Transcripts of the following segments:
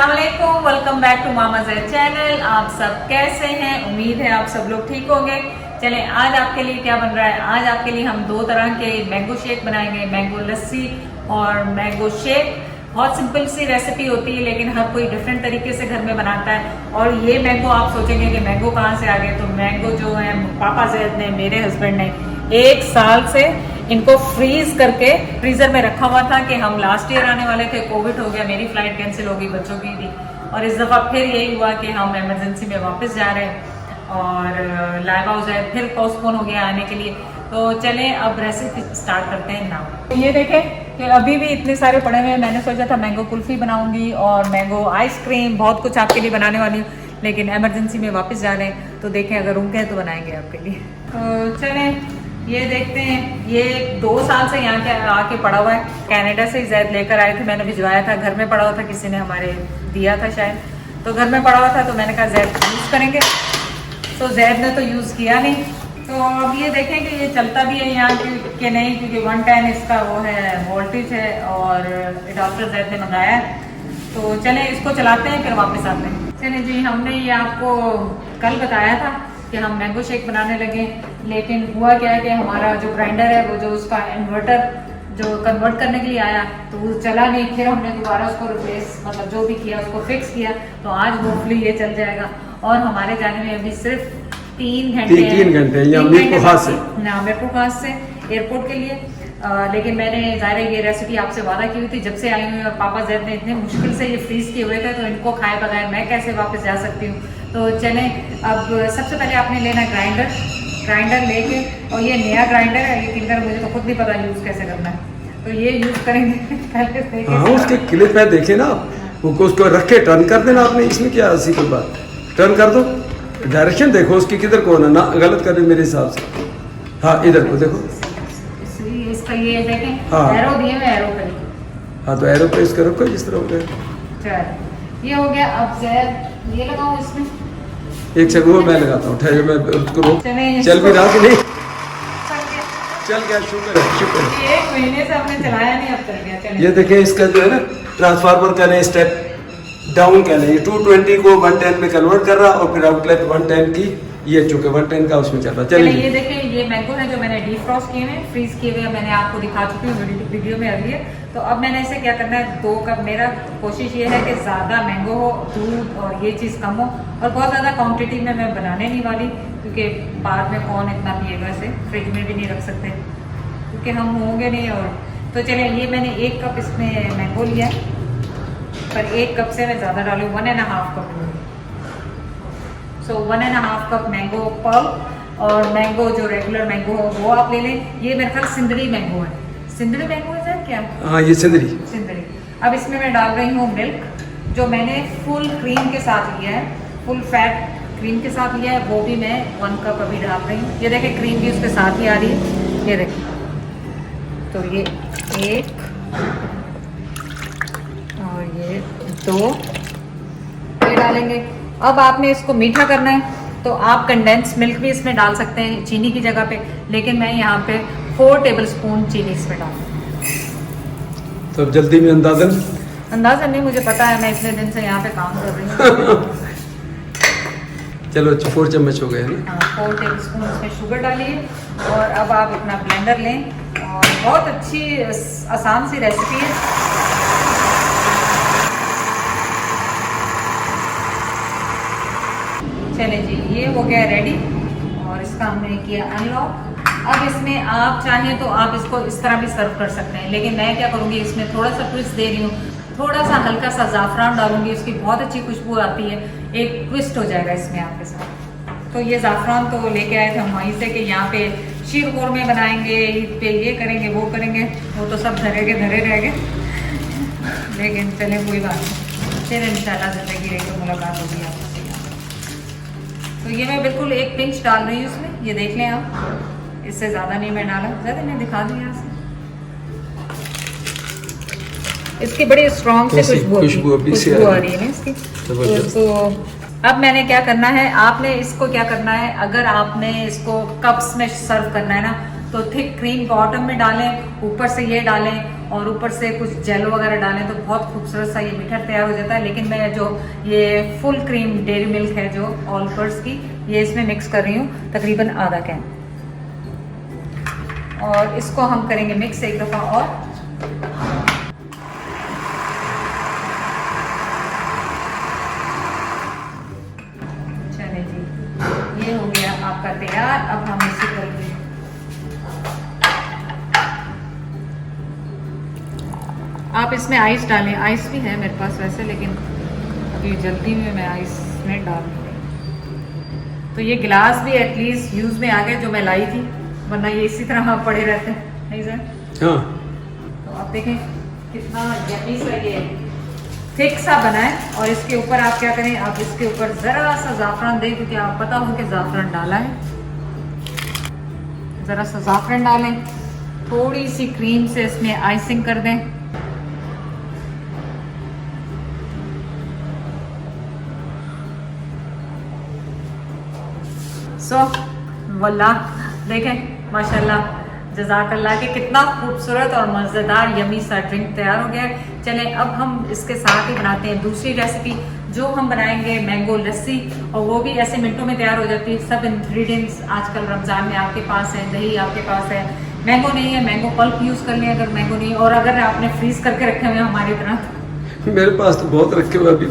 अस्सलाम वालेकुम, welcome back to Mama Zaid channel. आप सब कैसे हैं? उम्मीद है आप सब लोग ठीक होंगे। चलें, आज आपके लिए क्या बन रहा है? आज आपके लिए हम दो तरह के मैंगो शेक बनाएंगे, मैंगो लस्सी और मैंगो शेक। बहुत सिंपल सी रेसिपी होती है, लेकिन हर कोई डिफरेंट तरीके से घर में बनाता है। और ये मैंगो आप सोचेंगे कि मैंगो कहाँ से आ गए, तो मैंगो जो है पापा ज़ैद ने, मेरे हस्बैंड ने 1 साल से इनको फ्रीज करके फ्रीजर में रखा हुआ था कि हम लास्ट ईयर आने वाले थे, कोविड हो गया, मेरी फ्लाइट कैंसिल हो गई, बच्चों की भी, और इस दफ़ा फिर यही हुआ कि हम इमरजेंसी में वापस जा रहे हैं और लाइव हाउस है फिर पोस्टपोन हो गया आने के लिए। तो चलें अब रेसिपी स्टार्ट करते हैं ना। तो ये देखें कि अभी भी इतने सारे पड़े हुए हैं। मैंने सोचा था मैंगो कुल्फी बनाऊंगी और मैंगो आइसक्रीम, बहुत कुछ आपके लिए बनाने वाली हूँ, लेकिन इमरजेंसी में वापस जा रहे हैं, तो देखें अगर रुक गए तो बनाएंगे आपके लिए। तो चलें ये देखते हैं। ये 2 साल से यहाँ के आके पड़ा हुआ है, कनाडा से ज़ैद लेकर आए थे, मैंने भिजवाया था, घर में पड़ा हुआ था, किसी ने हमारे दिया था शायद, तो घर में पड़ा हुआ था, तो मैंने कहा ज़ैद यूज़ करेंगे, तो ज़ैद ने तो यूज़ किया नहीं। तो अब ये देखें कि ये चलता भी है यहाँ कि नहीं, क्योंकि 110 इसका वो है, वोल्टेज है, और डॉक्टर ज़ैद ने मंगाया है। तो चलें इसको चलाते हैं, फिर वापस आते हैं। चलें जी, हमने ये आपको कल बताया था कि हम मैंगो शेक बनाने लगे, लेकिन हुआ क्या है कि हमारा जो ग्राइंडर है, वो जो उसका इन्वर्टर जो कन्वर्ट करने के लिए आया, तो वो चला नहीं। फिर हमने दोबारा उसको रिप्लेस, मतलब जो भी किया उसको फिक्स किया, तो आज होपफुली ये चल जाएगा। और हमारे जाने में अभी सिर्फ 3 घंटे मेरे को खास से एयरपोर्ट के लिए। लेकिन मैंने ज़ाहिर ये रेसिपी आपसे वादा की हुई थी जब से आई हुई, और पापा ज़ैद ने इतने मुश्किल से ये फ्रीज किए हुए थे, तो इनको खाए बगैर मैं कैसे वापस जा सकती हूँ। तो चलें, अब सबसे पहले आपने लेना ग्राइंडर लेके, और ये नया ग्राइंडर है, यकीन कर मुझे तो खुद नहीं पता यूज़ कैसे करना है, तो ये यूज़ करेंगे पहले। हाँ, उसके क्लिप में देखे ना, उसको रख के टर्न कर देना आपने, इसमें क्या हंसी की बात, टर्न कर दो, डायरेक्शन देखो उसकी किधर को ना गलत कर मेरे हिसाब से। हाँ, इधर को देखो, इसका ये देखें, हाँ एरो दिए हुए, एरो पे, हाँ, तो एरो पे इसका रखो जिस तरह हो गया। चल ये हो गया। अब ज़ैद ये लगाओ इसमें, एक सेकंड वो मैं लगाता हूँ, ठहरो मैं उसको रोक। चल भी रहा कि नहीं? चल गया, शुक्र है, शुक्र है। 1 महीने से हमने चलाया नहीं, अब चल गया। चलिए ये देखें, इसका जो है ना ट्रांसफार्मर का नहीं, स्टेप डाउन का नहीं, 220 को 110 में कन्वर्ट कर रहा, और फिर आउटलेट 110 की, ये चूंकि 110 का उसमें चल रहा। चलिए ये देखें, ये मैंगो है जो मैंने डीफ्रॉस्ट किए हैं, फ्रीज किए हुए, मैंने आपको दिखा चुकी हूँ वीडियो में अभी है। तो अब मैंने इसे क्या करना है, 2 कप, मेरा कोशिश ये है कि ज़्यादा मैंगो हो, दूध और ये चीज़ कम हो, और बहुत ज़्यादा क्वांटिटी में मैं बनाने नहीं वाली, क्योंकि बाद में कौन इतना पिएगा, इसे फ्रिज में भी नहीं रख सकते क्योंकि हम होंगे नहीं। और तो चलिए, ये मैंने 1 कप इसमें मैंगो लिया है, पर 1 कप से मैं ज़्यादा डालूँ, 1.5 कप लूँगी। सो 1.5 कप मैंगो पल्प, और मैंगो जो रेगुलर मैंगो हो वो आप ले लें। ये मेरे ख्याल सिंदरी मैंगो है, सिंदरी मैंगो है सर क्या? हाँ, ये सिंदरी। अब इसमें मैं डाल रही हूँ मिल्क, जो मैंने फुल क्रीम के साथ लिया है, फुल फैट क्रीम के साथ लिया है, वो भी मैं 1 कप अभी डाल रही हूँ। ये देखें, क्रीम भी उसके साथ ही आ रही है, ये देखें। तो ये 1 और ये 2 ये डालेंगे। अब आपने इसको मीठा करना है, तो आप कंडेंस मिल्क भी इसमें डाल सकते हैं चीनी की जगह पे, लेकिन मैं यहाँ पे 4 टेबलस्पून चीनी इसमें डाल दूँ। तो जल्दी में अंदाजन नहीं, मुझे पता है, मैं इतने दिन से यहाँ पे काम कर रही हूँ। चलो 4 चम्मच हो गए ना। हाँ, 4 टेबलस्पून इसमें शुगर डालिए, और अब आप अपना ब्लेंडर लें, और बहुत अच्छी आसान सी रेसिपी है। चले जी, ये हो गया रेडी, और इसका हमने किया अनलॉक। अब इसमें आप चाहें तो आप इसको इस तरह भी सर्व कर सकते हैं, लेकिन मैं क्या करूँगी, इसमें थोड़ा सा ट्विस्ट दे रही हूँ, थोड़ा सा हल्का सा ज़ाफ़रान डालूंगी, उसकी बहुत अच्छी खुशबू आती है, एक ट्विस्ट हो जाएगा इसमें आपके साथ। तो ये ज़ाफ़रान तो लेके आए थे हम वहीं से कि यहाँ पे शीर कोरमा बनाएंगे, ईद पे ये करेंगे वो करेंगे, वो तो सब धरे रह गए लेकिन चले कोई बात नहीं, फिर इंशाल्लाह ज़िंदगी रही तो मुलाकात होगी आपसे। तो ये मैं बिल्कुल 1 पिंच डाल रही हूँ इसमें, ये देख लें आप, इससे ज़्यादा नहीं मैं डाला, ज़्यादा मैं दिखा दूँ यहाँ से। इसकी बड़ी स्ट्रॉन्ग से खुशबू आ रही है ना इसकी। तो अब मैंने क्या करना है, आपने इसको क्या करना है, अगर आपने इसको कप्स में सर्व करना है ना, तो थिक क्रीम बॉटम में डालें, ऊपर से ये डालें, और ऊपर से कुछ जेलो वगैरह डालें तो बहुत खूबसूरत सा ये मीठा तैयार हो जाता है। लेकिन मैं जो ये फुल क्रीम डेयरी मिल्क है जो ऑल पर्स की, ये इसमें मिक्स कर रही हूँ तकरीबन आधा कैन, और इसको हम करेंगे मिक्स एक दफ़ा और। चलिए जी, ये हो गया आपका तैयार। अब हम इसे करेंगे, आप इसमें आइस डालें, आइस भी है मेरे पास वैसे, लेकिन अभी जल्दी में मैं आइस नहीं डाल रही। तो ये गिलास भी एटलीस्ट यूज़ में आ गए जो मैं लाई थी, वरना ये इसी तरह पड़े रहते हैं, नहीं सर? हाँ, तो आप देखें कितना यम्मी सा ये थिक सा बना है। और इसके ऊपर आप क्या करें, आप इसके ऊपर ज़रा सा ज़ाफ़रान दें, क्योंकि आप पता हो कि ज़ाफ़रान डाला है। ज़रा सा ज़ाफ़रान डालें, थोड़ी सी क्रीम से इसमें आइसिंग कर दें। सो वल्लाह, देखें माशाल्लाह जज़ाकल्लाह के कितना खूबसूरत और मज़ेदार यमी सा ड्रिंक तैयार हो गया है। चलें अब हम इसके साथ ही बनाते हैं दूसरी रेसिपी, जो हम बनाएंगे मैंगो लस्सी, और वो भी ऐसे मिनटों में तैयार हो जाती है। सब इंग्रेडिएंट्स आजकल रमज़ान में आपके पास है, दही आपके पास है, मैंगो नहीं है मैंगो पल्प यूज़ कर लें अगर मैंगो नहीं, और अगर आपने फ्रीज़ करके रखे हुए हैं हमारी तरह मेरे पास तो बहुत रखे हुए अभी,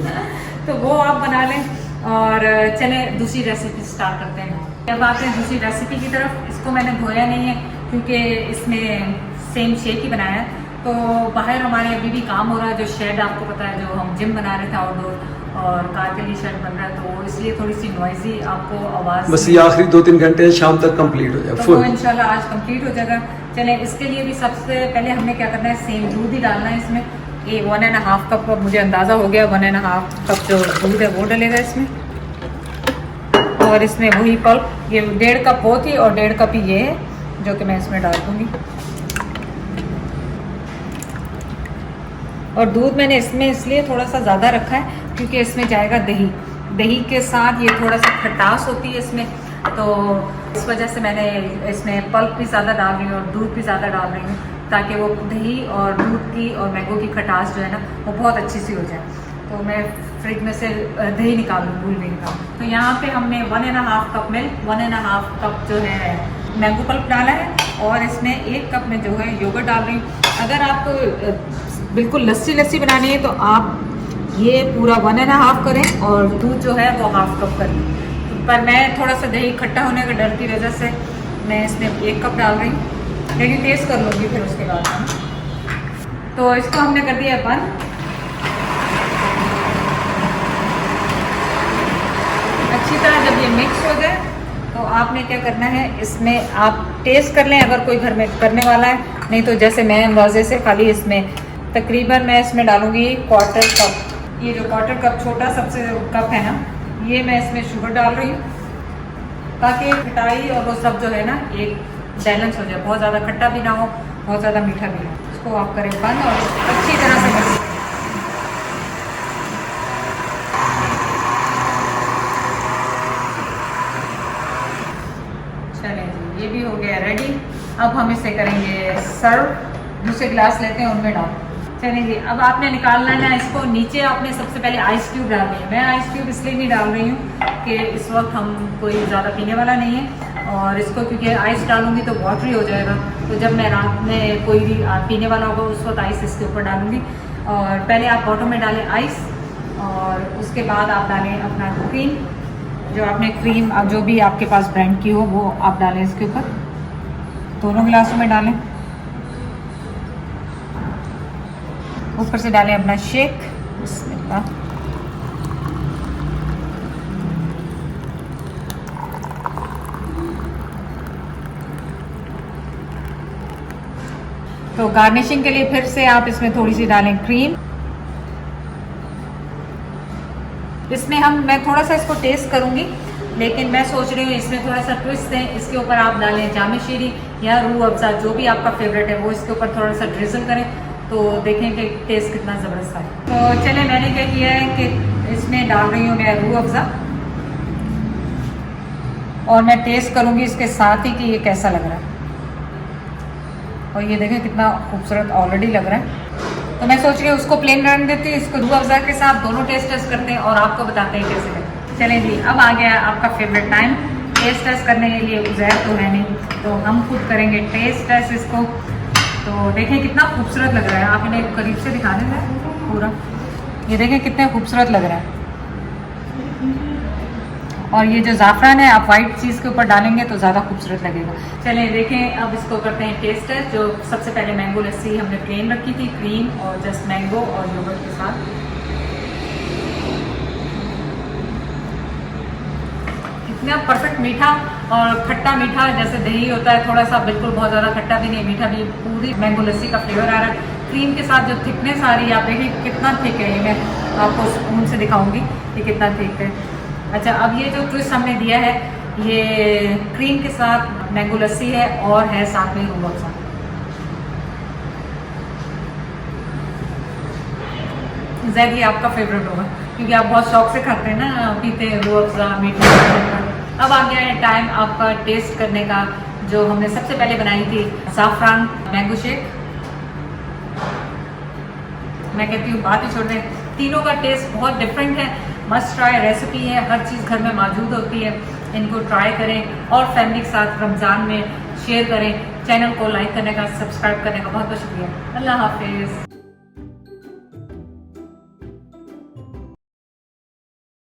तो वो आप बना लें। और चलें दूसरी रेसिपी स्टार्ट करते हैं। अब आते हैं दूसरी रेसिपी की तरफ। इसको मैंने धोया नहीं है क्योंकि इसमें सेम शेक ही बनाया है। तो बाहर हमारे अभी भी काम हो रहा है, जो शेड आपको पता है जो हम जिम बना रहे थे आउटडोर, और कार के लिए शेड बन रहा है, तो इसलिए थोड़ी सी नॉइजी आपको आवाज़, बस ये आखिरी 2-3 घंटे शाम तक कंप्लीट हो जाए तो फुल। वो इंशाल्लाह आज कंप्लीट हो जाएगा। चलें इसके लिए भी सबसे पहले हमने क्या करना है, सेम दूध ही डालना है इसमें। ये 1.5 कप, मुझे अंदाज़ा हो गया 1.5 कप जो दूध है वो डलेगा इसमें, और इसमें वही पल्प, ये 1.5 कप वो थी और 1.5 कप ही ये है जो कि मैं इसमें डाल दूँगी। और दूध मैंने इसमें इसलिए थोड़ा सा ज़्यादा रखा है क्योंकि इसमें जाएगा दही, दही के साथ ये थोड़ा सा खटास होती है इसमें, तो इस वजह से मैंने इसमें पल्प भी ज़्यादा डाल रही हूँ और दूध भी ज़्यादा डाल रही हूँ, ताकि वो दही और दूध की और मैंगो की खटास जो है ना वो बहुत अच्छी सी हो जाए। तो मैं फ्रिज में से दही निकाल लूँ, भूल नहीं निकाल। तो यहाँ पे हमने 1.5 कप मिल्क, 1.5 कप जो है मैंगो पल्प डाला है, और इसमें 1 कप में जो है योगर्ट डाल रही हूँ। अगर आपको बिल्कुल लस्सी लस्सी बनानी है तो आप ये पूरा 1.5 करें और दूध जो है वो 1/2 कप करें। पर मैं थोड़ा सा दही खट्टा होने का डर की वजह से मैं इसमें 1 कप डाल रही हूँ, लेकिन टेस्ट कर लूँगी फिर उसके बाद। तो इसको हमने कर दिया बंद। अच्छी तरह जब ये मिक्स हो जाए तो आपने क्या करना है, इसमें आप टेस्ट कर लें अगर कोई घर में करने वाला है, नहीं तो जैसे मैं अंदाजे से खाली इसमें तकरीबन मैं इसमें डालूँगी 1/4 कप। ये जो 1/4 कप छोटा सबसे कप है ना, ये मैं इसमें शुगर डाल रही हूँ ताकि खटाई और वो सब जो है ना एक बैलेंस हो जाए, बहुत ज़्यादा खट्टा भी ना हो, बहुत ज़्यादा मीठा भी ना हो। इसको आप करें बंद और अच्छी तरह से मिक्स। चलें जी, ये भी हो गया रेडी। अब हम इसे करेंगे सर्व। दूसरे गिलास लेते हैं, उनमें डाल। चलें जी, अब आपने निकालना है ना इसको, नीचे आपने सबसे पहले आइस क्यूब डालनी है। मैं आइस क्यूब इसलिए नहीं डाल रही हूँ कि इस वक्त हम कोई ज़्यादा पीने वाला नहीं है, और इसको क्योंकि आइस डालूंगी तो वाटरी हो जाएगा, तो जब मैं रात में कोई भी पीने वाला होगा उस वक्त आइस इसके ऊपर डालूंगी। और पहले आप बॉटम में डालें आइस, और उसके बाद आप डालें अपना क्रीम, जो आपने क्रीम जो भी आपके पास ब्रांड की हो वो आप डालें इसके ऊपर। दोनों गिलासों में डालें, ऊपर से डालें अपना शेक। बिस्मिल्लाह। तो गार्निशिंग के लिए फिर से आप इसमें थोड़ी सी डालें क्रीम। इसमें मैं थोड़ा सा इसको टेस्ट करूंगी, लेकिन मैं सोच रही हूँ इसमें थोड़ा सा ट्विस्ट है। इसके ऊपर आप डालें जामे शीरी या रूह अफ़ज़ा, जो भी आपका फेवरेट है वो इसके ऊपर थोड़ा सा ड्रिजल करें, तो देखें कि टेस्ट कितना ज़बरदस्त है। तो चले, मैंने क्या किया है कि इसमें डाल रही हूँ मैं रूह अफ़ज़ा, और मैं टेस्ट करूँगी इसके साथ ही कि ये कैसा लग रहा है। और ये देखें कितना खूबसूरत ऑलरेडी लग रहा है। तो मैं सोच रही हूँ उसको प्लेन रहने देती हूँ, इसको रूह अफ़ज़ा के साथ दोनों टेस्ट करते हैं और आपको बताते हैं कैसे लगे। चलें जी, अब आ गया आपका फेवरेट टाइम टेस्ट करने के लिए। उज़ैर तो है नहीं, तो हम खुद करेंगे टेस्ट इसको। तो देखें कितना खूबसूरत लग रहा है, आप इन्हें करीब से दिखा दें पूरा। ये देखें कितने खूबसूरत लग रहा है। और ये जो ज़ाफ़रान है आप वाइट चीज़ के ऊपर डालेंगे तो ज़्यादा खूबसूरत लगेगा। चलिए देखें, अब इसको करते हैं टेस्ट। जो सबसे पहले मैंगो लस्सी हमने प्लेन रखी थी, क्रीम और जस्ट मैंगो और योगर्ट के साथ। इतना परफेक्ट मीठा और खट्टा मीठा, जैसे दही होता है थोड़ा सा, बिल्कुल बहुत ज़्यादा खट्टा भी नहीं, मीठा भी, पूरी मैंगो लस्सी का फ्लेवर आ रहा है। क्रीम के साथ जो थिकनेस आ रही है, आप देखिए कितना थिक है। ये मैं आपको स्पून से दिखाऊंगी कि कितना थिक है। अच्छा, अब ये जो ट्विस्ट हमने दिया है, ये क्रीम के साथ मैंगो लस्सी है और है साथ में रूह अफ़ज़ा। ज़ैद ये आपका फेवरेट होगा क्योंकि आप बहुत शौक से खाते हैं ना, पीते हैं रूह अफ़ज़ा मीठा। अब आ गया है टाइम आपका टेस्ट करने का। जो हमने सबसे पहले बनाई थी ज़ाफ़रान मैंगो शेक, मैं कहती हूँ बात ही छोड़ दें, तीनों का टेस्ट बहुत डिफरेंट है। मस्ट ट्राई रेसिपी है, हर चीज़ घर में मौजूद होती है। इनको ट्राई करें और फैमिली के साथ रमज़ान में शेयर करें। चैनल को लाइक करने का, सब्सक्राइब करने का बहुत बहुत शुक्रिया। अल्लाह हाफिज़।